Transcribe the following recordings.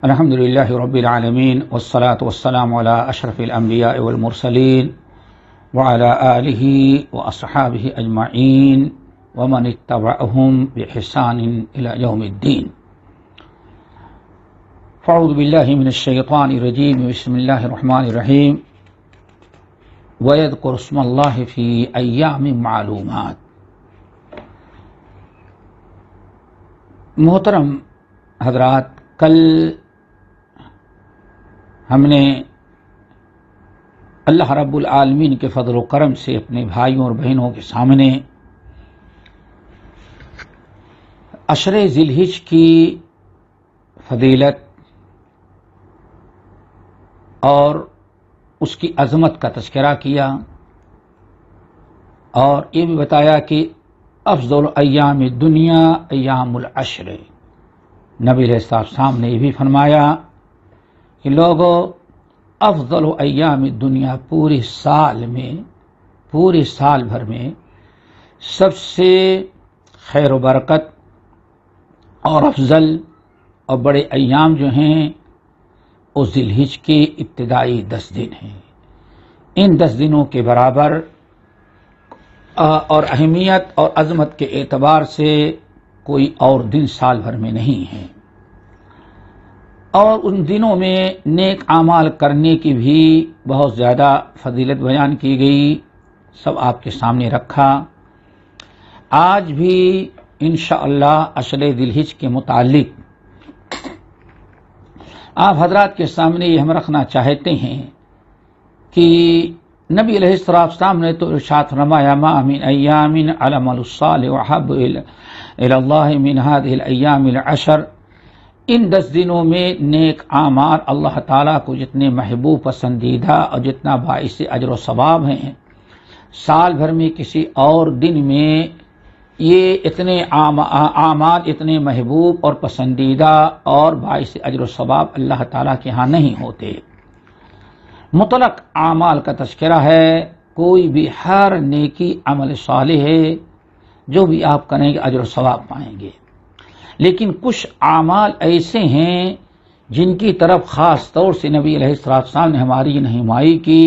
الحمد للہ رب العالمین والصلاة والسلام علی اشرف الانبیاء والمرسلین وعلی آلہ واصحابہ اجمعین ومن اتبعہم بإحسان الی یوم الدین. فاعوذ باللہ من الشیطان الرجیم. بسم اللہ الرحمن الرحیم. وَيَذْكُرُ اسْمَ اللَّهِ فِي أَيَّامٍ مَّعْلُومَاتٍ. محترم حضرات، کل ہم نے اللہ رب العالمین کے فضل و کرم سے اپنے بھائیوں اور بہنوں کے سامنے عشر ذی الحجہ کی فضیلت اور اس کی عظمت کا تذکرہ کیا، اور یہ بھی بتایا کہ افضل ایام الدنیا ایام العشر. نبی علیہ السلام نے یہ بھی فرمایا کہ لوگوں، افضل ایام الدنیا، پورے سال بھر میں سب سے خیر و برکت اور افضل اور بڑے ایام جو ہیں وہ ذی الحجہ کے ابتدائی 10 دن ہیں. ان 10 دنوں کے برابر اور اہمیت اور عظمت کے اعتبار سے کوئی اور دن سال بھر میں نہیں ہے، اور ان دنوں میں نیک اعمال کرنے کی بھی بہت زیادہ فضیلت بیان کی گئی. سب آپ کے سامنے رکھا. آج بھی انشاءاللہ عشر ذی الحجہ کے متعلق آپ حضرات کے سامنے یہ ہم رکھنا چاہتے ہیں کہ نبی علیہ السلام نے تو ارشاد فرمایا: ما من ایام العمل الصالح احب الی اللہ من هذه الايام العشر. ان 10 دنوں میں نیک اعمال اللہ تعالیٰ کو جتنے محبوب، پسندیدہ اور جتنا باعث اجر و ثواب ہیں، سال بھر میں کسی اور دن میں یہ اتنے اعمال اتنے محبوب اور پسندیدہ اور باعث اجر و ثواب اللہ تعالیٰ کے ہاں نہیں ہوتے. مطلق اعمال کا تذکرہ ہے. کوئی بھی ہر نیکی عمل صالح ہے، جو بھی آپ کریں گے اجر و ثواب پائیں گے. لیکن کچھ اعمال ایسے ہیں جن کی طرف خاص طور سے نبی علیہ السلام نے ہماری رہنمائی کی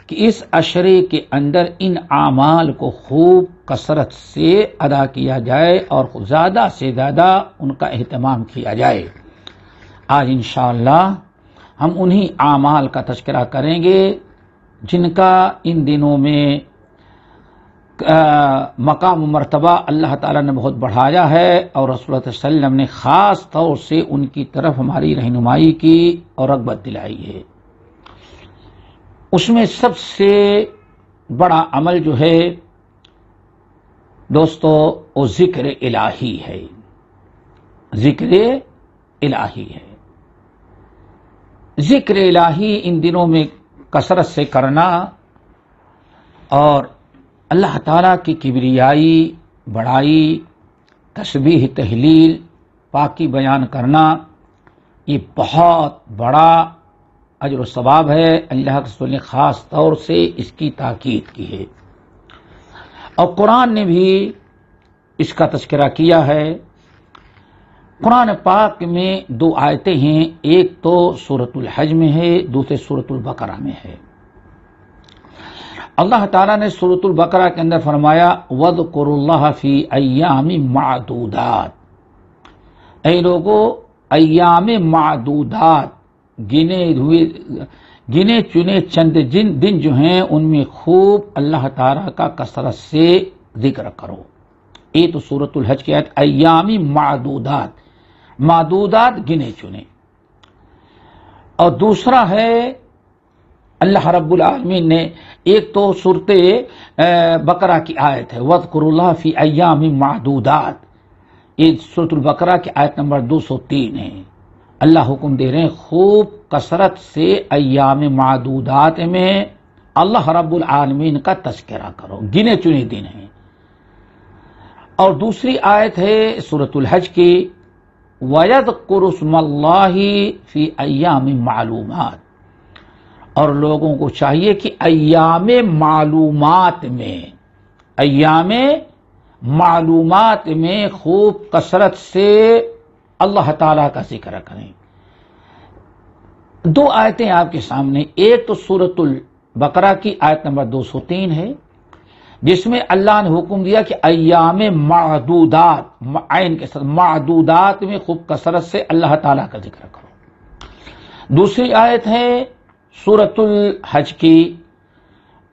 کہ اس عشرے کے اندر ان اعمال کو خوب کثرت سے ادا کیا جائے اور زیادہ سے زیادہ ان کا اہتمام کیا جائے. آج انشاءاللہ ہم انہی اعمال کا تذکرہ کریں گے جن کا ان دنوں میں مقام و مرتبہ اللہ تعالیٰ نے بہت بڑھایا ہے، اور رسول اللہ صلی اللہ علیہ وسلم نے خاص طور سے ان کی طرف ہماری رہنمائی کی اور رغبت دلائی ہے. اس میں سب سے بڑا عمل جو ہے دوستو وہ ذکر الہی ہے. ذکر الہی ہے. ذکر الہی ان دنوں میں کثرت سے کرنا اور اللہ تعالیٰ کی کبریائی، بڑائی، تسبیح، تہلیل، پاکی بیان کرنا، یہ بہت بڑا اجر و ثواب ہے. اللہ کے رسول نے خاص طور سے اس کی تاکید کی ہے، اور قرآن نے بھی اس کا تذکرہ کیا ہے. قرآن پاک میں 2 آیتیں ہیں، ایک تو سورۃ الحج میں ہے، دوسرے سورۃ البقرہ میں ہے. اللہ تعالیٰ نے سورۃ البقرہ کے اندر فرمایا: وَاذْكُرُوا اللَّهَ فِي أَيَّامٍ مَّعْدُودَاتٍ. اے لوگو، ایام معدودات، گنے چنے چند دن جو ہیں ان میں خوب اللہ تعالیٰ کا کثرت سے ذکر کرو. یہ تو سورۃ الحج کی آیت، ایام معدودات، معدودات گنے چنے. اور دوسرا ہے اللہ رب العالمین نے، ایک تو سورۃ بقرہ کی آیت ہے وَاذْكُرُوا اللَّهَ فِي أَيَّامٍ مَّعْدُودَاتٍ. یہ سورۃ البقرہ کی آیت نمبر 203 ہے. اللہ حکم دے رہے ہیں خوب کثرت سے ایام معدودات میں اللہ رب العالمین کا تذکرہ کرو. گنے چنے دن ہیں. اور دوسری آیت ہے سورۃ الحج کی وَيَذْكُرُ اسْمَ اللَّهِ فِي أَيَّامٍ مَّعْلُومَاتٍ. اور لوگوں کو چاہیے کہ ایام معلومات میں خوب کثرت سے اللہ تعالیٰ کا ذکر کریں. دو آیتیں آپ کے سامنے، ایک تو سورۃ البقرہ کی آیت نمبر 203 ہے، جس میں اللہ نے حکم دیا کہ ایام معدودات، عین کے ساتھ معدودات میں خوب کثرت سے اللہ تعالیٰ کا ذکر کرو۔ دوسری آیت ہے سورۃ الحج کی،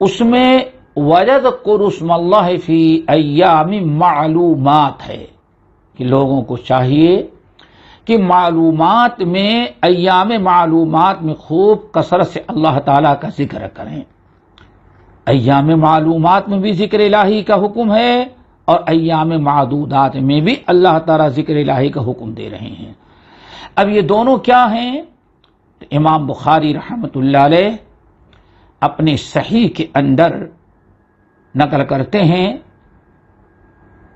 اس میں وَيَذْكُرُ اسْمَ اللَّهِ فِي أَيَّامٍ معلومات ہے کہ لوگوں کو چاہیے کہ معلومات میں، ایام معلومات میں خوب کثرت سے اللہ تعالیٰ کا ذکر کریں۔ ایام معلومات میں بھی ذکر الہی کا حکم ہے اور ایام معدودات میں بھی اللہ تعالیٰ ذکر الہی کا حکم دے رہے ہیں۔ اب یہ دونوں کیا ہیں؟ امام بخاری رحمۃ اللہ علیہ اپنے صحیح کے اندر نقل کرتے ہیں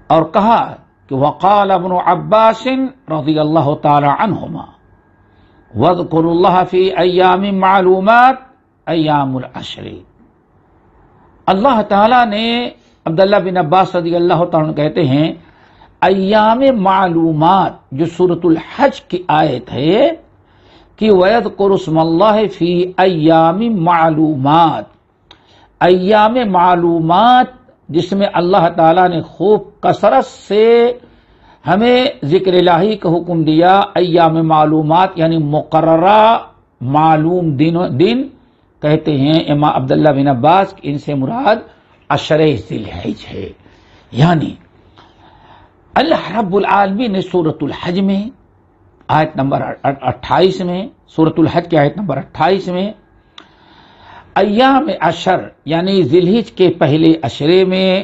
اور کہا کہ وقال ابن عباس رضی اللہ تعالی عنہما وَاذْكُرُوا اللَّهَ فِي أَيَّامٍ مَعْلُومَاتٍ ایام العشر۔ اللہ تعالیٰ نے، عبداللہ بن عباس رضی اللہ تعالیٰ عنہ کہتے ہیں، ایام معلومات جو سورۃ الحج کی آیت ہے کہ وَيَذْكُرُ اسْمَ اللَّهِ فِي أَيَّامٍ معلومات، ایام معلومات جس میں اللہ تعالیٰ نے خوب کثرت سے ہمیں ذکر الہی کا حکم دیا۔ ایام معلومات یعنی مقررہ معلوم دن کہتے ہیں امام عبداللہ بن عباس، ان سے مراد عشر ذی الحج ہے۔ یعنی اللہ رب العالمین نے سورۃ الحج میں آیت نمبر 28 میں، سورۃ الحج کی آیت نمبر 28 میں ایام عشر یعنی ذی الحج کے پہلے عشرے میں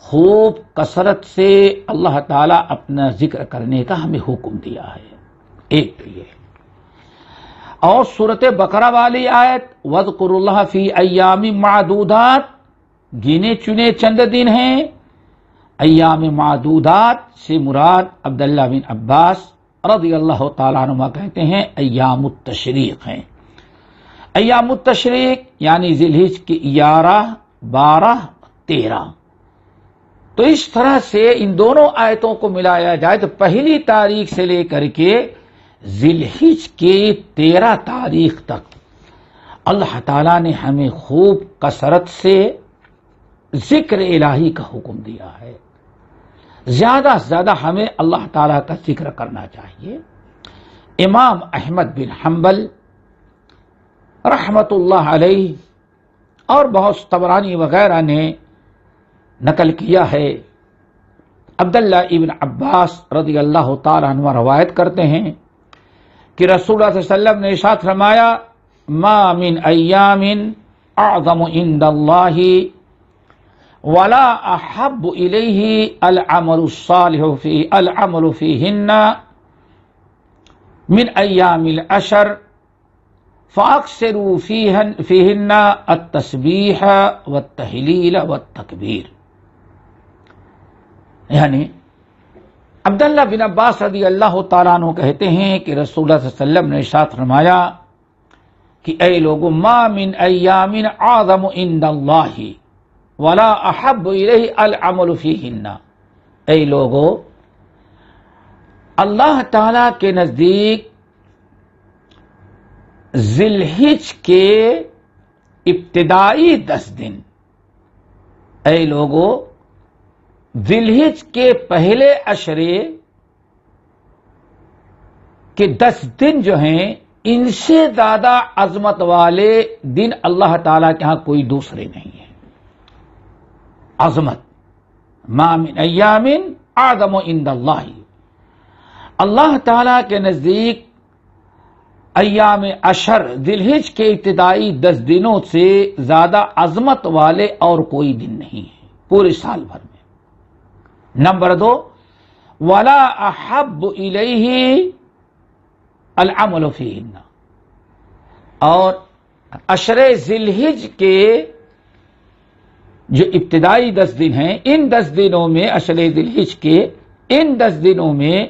خوب کثرت سے اللہ تعالیٰ اپنا ذکر کرنے کا ہمیں حکم دیا ہے۔ ایک تو یہ، اور سورۃ بقرہ والی آیت وَاذْكُرُوا اللَّهَ فِي أَيَّامٍ معدودات، گنے چنے چند دن ہیں۔ ایام معدودات سے مراد عبداللہ بن عباس رضی اللہ تعالیٰ عنہ کہتے ہیں ایام التشریق ہیں۔ ایام التشریق یعنی ذی الحج کی 11، 12، 13۔ تو اس طرح سے ان دونوں آیتوں کو ملایا جائے تو پہلی تاریخ سے لے کر کے ذی الحج کی 13 تاریخ تک اللہ تعالیٰ نے ہمیں خوب کثرت سے ذکر الہی کا حکم دیا ہے۔ زیادہ سے زیادہ ہمیں اللہ تعالیٰ کا ذکر کرنا چاہیے۔ امام احمد بن حنبل رحمت اللہ علیہ اور بہت طبرانی وغیرہ نے نقل کیا ہے، عبداللہ ابن عباس رضی اللہ تعالیٰ عنہ روایت کرتے ہیں کہ رسول اللہ صلی اللہ علیہ وسلم نے ارشاد فرمایا ما من ایام اعظم عند اللہ ولا احب الیہ العمل الصالح فیہن من ایام العشر فاکثروا فیہن التسبیح والتہلیل والتکبیر۔ یعنی عبداللہ بن عباس رضی اللہ تعالیٰ عنہ کہتے ہیں کہ رسول اللہ صلی اللہ علیہ وسلم نے ارشاد فرمایا کہ اے لوگوں ما من ایام اعظم عند اللہ ولا احب الیہ العمل فیہن، اے لوگوں اللہ تعالیٰ کے نزدیک ذی الحج کے ابتدائی 10 دن، اے لوگوں ذی الحج کے پہلے عشرے کے 10 دن جو ہیں ان سے زیادہ عظمت والے دن اللہ تعالیٰ کے ہاں کوئی دوسرے نہیں ہیں۔ عظمت ما من ایام اعظم عند اللہ، اللہ تعالیٰ کے نزدیک ایام عشر ذی الحج کے ابتدائی 10 دنوں سے زیادہ عظمت والے اور کوئی دن نہیں ہے پورے سال بھر میں۔ نمبر 2 ولا احب الیہ العمل فیہن، اور عشر ذی الحج کے جو ابتدائی 10 دن ہیں ان 10 دنوں میں، عشر ذی الحج کے ان 10 دنوں میں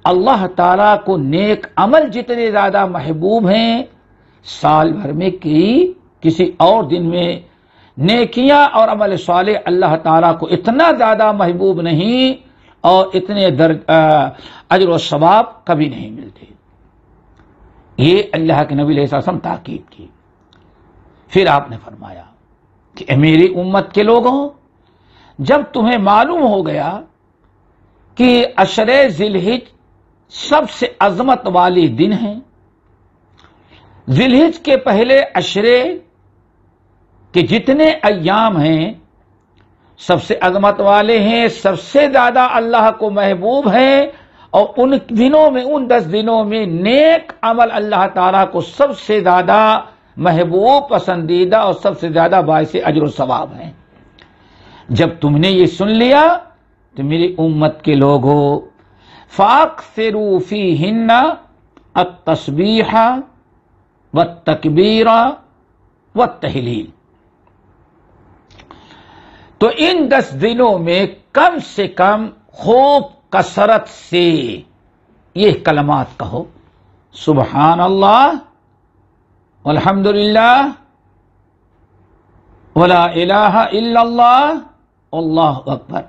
اللہ تعالیٰ کو نیک عمل جتنے زیادہ محبوب ہیں سال بھر میں کسی اور دن میں نیکیاں اور عمل صالح اللہ تعالیٰ کو اتنا زیادہ محبوب نہیں اور اتنے اجر و ثواب کبھی نہیں ملتے۔ یہ اللہ کے نبی علیہ السلام تاکید کی۔ پھر آپ نے فرمایا کہ اے میری امت کے لوگوں، جب تمہیں معلوم ہو گیا کہ عشرے ذی الحج سب سے عظمت والی دن ہیں، ذی الحج کے پہلے عشرے کے جتنے ایام ہیں سب سے عظمت والے ہیں، سب سے زیادہ اللہ کو محبوب ہیں، اور ان دنوں میں، ان 10 دنوں میں نیک عمل اللہ تعالیٰ کو سب سے زیادہ محبوب، پسندیدہ اور سب سے زیادہ باعث اجر و ثواب ہیں۔ جب تم نے یہ سن لیا تو میری امت کے لوگوں، فَأَكْثِرُوا فِيهِنَّ التَّسْبِيحَ وَالتَّكْبِيرَ وَالتَّهْلِيلَ، تو ان 10 دنوں میں کم سے کم خوب کثرت سے یہ کلمات کہو، سبحان اللہ والحمد للہ ولا الہ الا اللہ واللہ اکبر۔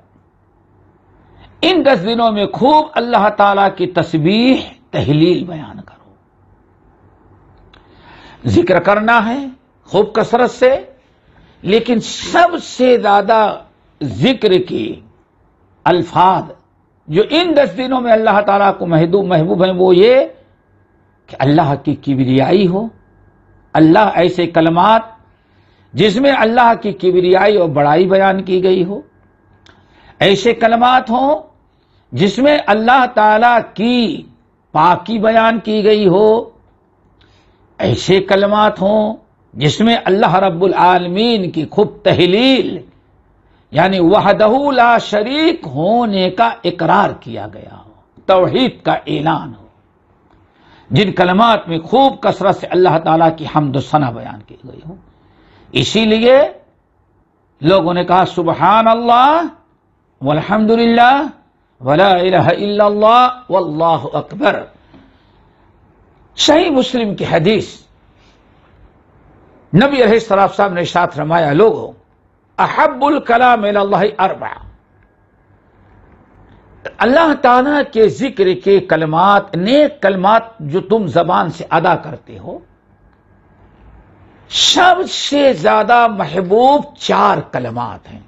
ان 10 دنوں میں خوب اللہ تعالی کی تسبیح، تہلیل بیان کرو، ذکر کرنا ہے خوب کثرت سے، لیکن سب سے زیادہ ذکر کی الفاظ جو ان 10 دنوں میں اللہ تعالیٰ کو محبوب ہیں وہ یہ کہ اللہ کی کبریائی ہو، اللہ ایسے کلمات جس میں اللہ کی کبریائی اور بڑائی بیان کی گئی ہو، ایسے کلمات ہوں جس میں اللہ تعالیٰ کی پاکی بیان کی گئی ہو، ایسے کلمات ہوں جس میں اللہ رب العالمین کی خوب تہلیل یعنی وحدہ لا شریک ہونے کا اقرار کیا گیا ہو، توحید کا اعلان ہو، جن کلمات میں خوب کثرت سے اللہ تعالیٰ کی حمد و ثنا بیان کی گئی ہو۔ اسی لیے لوگوں نے کہا سبحان اللہ والحمد للہ ولا الہ الا اللہ واللہ اکبر۔ صحیح مسلم کی حدیث، نبی علیہ السلام نے ارشاد فرمایا، لوگوں احب الکلام الی اللہ اربع، اللہ تعالیٰ کے ذکر کے کلمات، نیک کلمات جو تم زبان سے ادا کرتے ہو، سب سے زیادہ محبوب 4 کلمات ہیں۔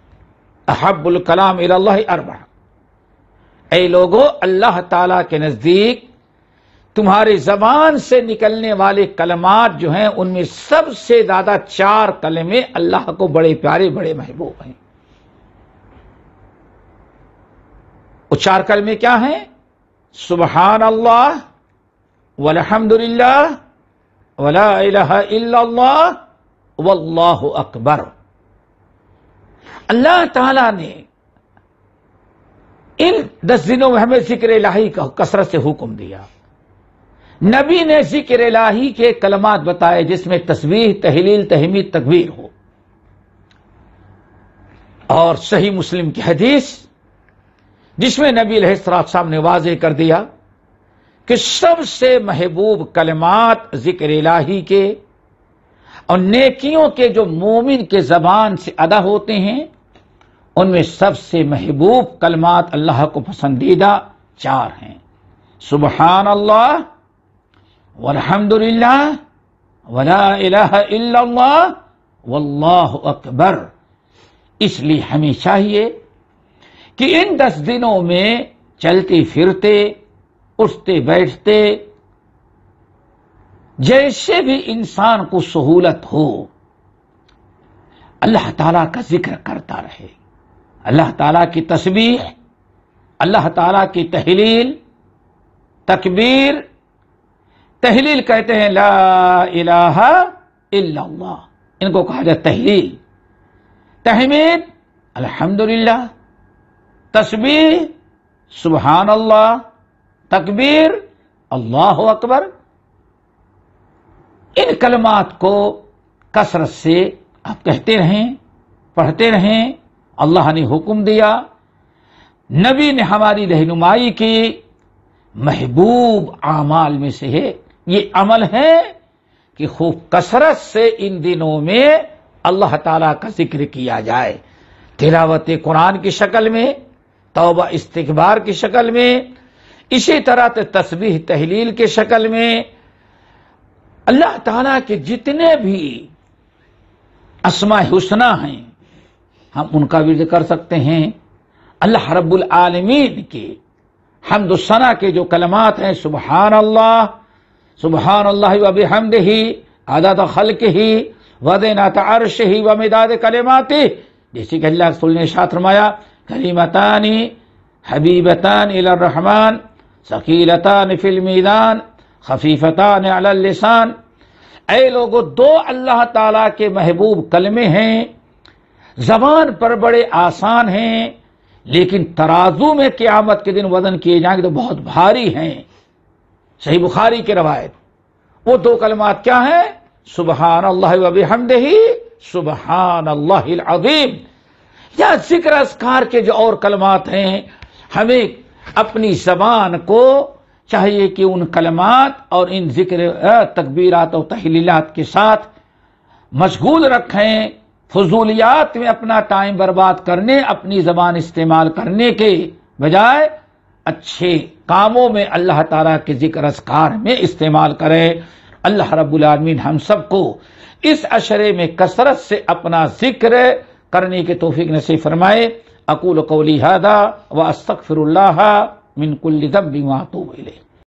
احب الکلام الی اللہ اربع، اے لوگوں اللہ تعالیٰ کے نزدیک تمہاری زبان سے نکلنے والے کلمات جو ہیں ان میں سب سے زیادہ 4 کلمے اللہ کو بڑے پیارے، بڑے محبوب ہیں۔ وہ 4 کلمے کیا ہیں؟ سبحان اللہ والحمد للہ ولا الہ الا اللہ واللہ اکبر۔ اللہ تعالیٰ نے ان 10 دنوں میں ہمیں ذکر الہی کا کثرت سے حکم دیا، نبی نے ذکر الہی کے کلمات بتائے جس میں تسبیح، تہلیل، تحمید، تکبیر ہو، اور صحیح مسلم کی حدیث جس میں نبی علیہ السلام نے واضح کر دیا کہ سب سے محبوب کلمات ذکر الہی کے اور نیکیوں کے جو مومن کے زبان سے ادا ہوتے ہیں ان میں سب سے محبوب کلمات اللہ کو پسندیدہ 4 ہیں، سبحان اللہ والحمد للہ ولا الہ الا اللہ واللہ اکبر۔ اس لیے ہمیں چاہیے کہ ان 10 دنوں میں چلتے پھرتے، اٹھتے بیٹھتے، جیسے بھی انسان کو سہولت ہو اللہ تعالیٰ کا ذکر کرتا رہے، اللہ تعالیٰ کی تسبیح، اللہ تعالیٰ کی تہلیل، تکبیر، تہلیل کہتے ہیں لا الہ الا اللہ، ان کو کہا جائے تہلیل، تحمید الحمدللہ، تسبیح سبحان اللہ، تکبیر اللہ اکبر۔ ان کلمات کو کثرت سے آپ کہتے رہیں، پڑھتے رہیں، اللہ نے حکم دیا، نبی نے ہماری رہنمائی کی، محبوب اعمال میں سے ہے یہ عمل ہے کہ خوب کثرت سے ان دنوں میں اللہ تعالیٰ کا ذکر کیا جائے، تلاوت قرآن کی شکل میں، توبہ استغفار کی شکل میں، اسی طرح تسبیح تہلیل کی شکل میں، اللہ تعالیٰ کے جتنے بھی اسماء حسنہ ہیں ہم ان کا بھی ذکر کر سکتے ہیں۔ اللہ رب العالمین کے حمد و ثنا کے جو کلمات ہیں، سبحان اللہ و بحمدہ عدد خلقہ وزنۃ عرشہ و مداد کلماتہ، جیسے کہ اللہ رسول نے ارشاد فرمایا کلمتان حبیبتان الی الرحمن ثقیلتان فی المیزان خفیفتان علی اللسان۔ اے لوگو، دو اللہ تعالیٰ کے محبوب کلمے ہیں، زبان پر بڑے آسان ہیں، لیکن ترازو میں قیامت کے دن وزن کیے جائیں گے تو بہت بھاری ہیں۔ صحیح بخاری کی روایت، وہ دو کلمات کیا ہیں؟ سبحان اللہ و بحمدہ سبحان اللہ العظیم۔ یا ذکر اذکار کے جو اور کلمات ہیں، ہمیں اپنی زبان کو چاہیے کہ ان کلمات اور ان ذکر تکبیرات و تحلیلات کے ساتھ مشغول رکھیں، فضولیات میں اپنا ٹائم برباد کرنے، اپنی زبان استعمال کرنے کے بجائے اچھے کاموں میں اللہ تعالیٰ کے ذکر اذکار میں استعمال کرے۔ اللہ رب العالمین ہم سب کو اس عشرے میں کثرت سے اپنا ذکر کرنے کے توفیق نصیب فرمائے۔ اقول قولی ھذا واستغفر اللہ من کل ذنب واتوب الیہ۔